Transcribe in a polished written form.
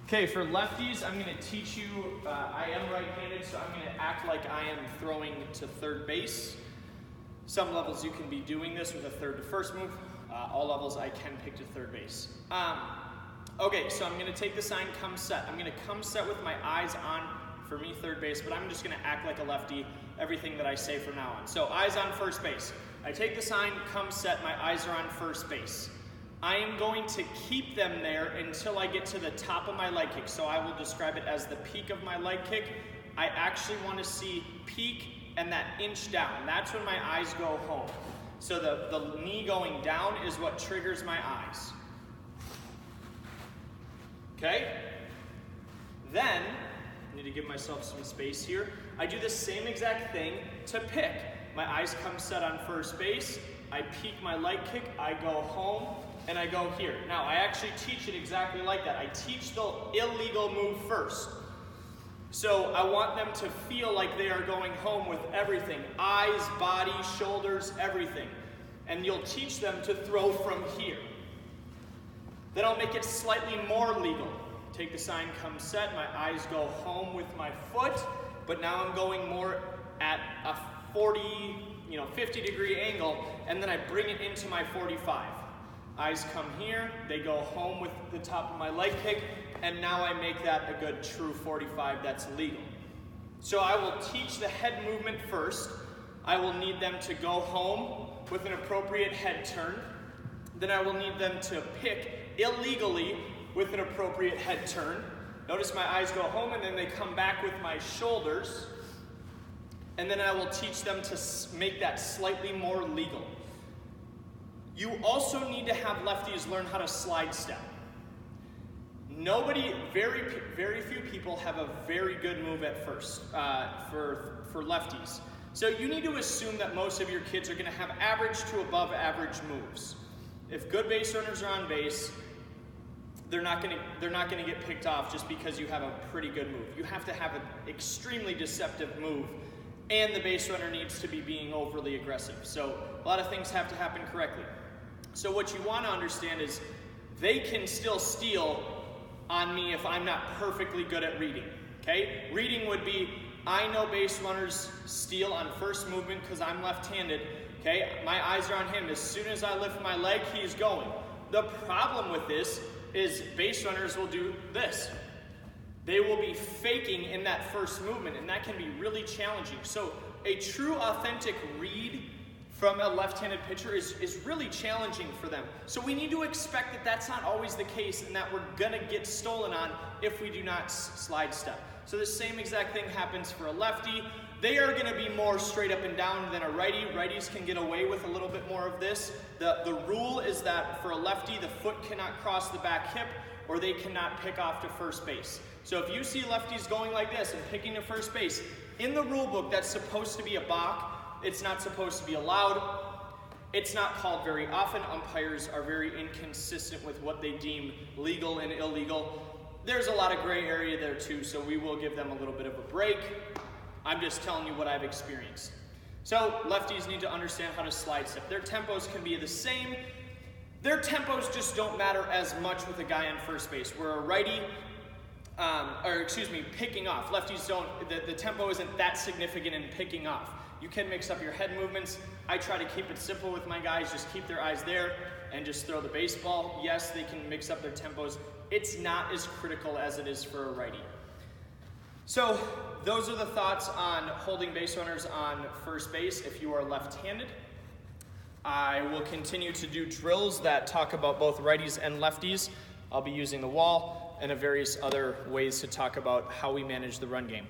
Okay, for lefties, I'm going to teach you, I am right-handed, so I'm going to act like I am throwing to third base. Some levels you can be doing this with a third to first move. All levels I can pick to third base. Okay, so I'm going to take the sign come set. I'm going to come set with my eyes on, for me, third base, but I'm just going to act like a lefty, everything that I say from now on. So eyes on first base. I take the sign, come set, my eyes are on first base. I am going to keep them there until I get to the top of my leg kick. So I will describe it as the peak of my leg kick. I actually want to see peak and that inch down. That's when my eyes go home. So the knee going down is what triggers my eyes. Okay? Then, I need to give myself some space here. I do the same exact thing to pick. My eyes come set on first base. I peek my leg kick. I go home. And I go here. Now, I actually teach it exactly like that. I teach the illegal move first. So I want them to feel like they are going home with everything. Eyes, body, shoulders, everything. And you'll teach them to throw from here. Then I'll make it slightly more legal. Take the sign, come set. My eyes go home with my foot. But now I'm going more at a 50-degree angle. And then I bring it into my 45. Eyes come here, they go home with the top of my leg kick, and now I make that a good true 45 that's legal. So I will teach the head movement first. I will need them to go home with an appropriate head turn. Then I will need them to pick illegally with an appropriate head turn. Notice my eyes go home and then they come back with my shoulders. And then I will teach them to make that slightly more legal. You also need to have lefties learn how to slide step. Very few people have a very good move at first for lefties. So you need to assume that most of your kids are going to have average to above average moves. If good base runners are on base, they're not going to get picked off just because you have a pretty good move. You have to have an extremely deceptive move, and the base runner needs to be being overly aggressive. So a lot of things have to happen correctly. So what you want to understand is they can still steal on me if I'm not perfectly good at reading. Okay? Reading would be, I know base runners steal on first movement because I'm left-handed. Okay? My eyes are on him. As soon as I lift my leg, he's going. The problem with this is base runners will do this. They will be faking in that first movement, and that can be really challenging. So a true, authentic read from a left-handed pitcher is really challenging for them. So we need to expect that that's not always the case and that we're gonna get stolen on if we do not slide step. So the same exact thing happens for a lefty. They are gonna be more straight up and down than a righty. Righties can get away with a little bit more of this. The rule is that for a lefty, the foot cannot cross the back hip or they cannot pick off to first base. So if you see lefties going like this and picking to first base, in the rule book that's supposed to be a balk. It's not supposed to be allowed. It's not called very often. Umpires are very inconsistent with what they deem legal and illegal. There's a lot of gray area there too, so we will give them a little bit of a break. I'm just telling you what I've experienced. So lefties need to understand how to slide step. Their tempos can be the same. Their tempos just don't matter as much with a guy on first base. Where a righty, picking off. Lefties don't, the tempo isn't that significant in picking off. You can mix up your head movements. I try to keep it simple with my guys. Just keep their eyes there and just throw the baseball. Yes, they can mix up their tempos. It's not as critical as it is for a righty. So those are the thoughts on holding base runners on first base if you are left-handed. I will continue to do drills that talk about both righties and lefties. I'll be using the wall and various other ways to talk about how we manage the run game.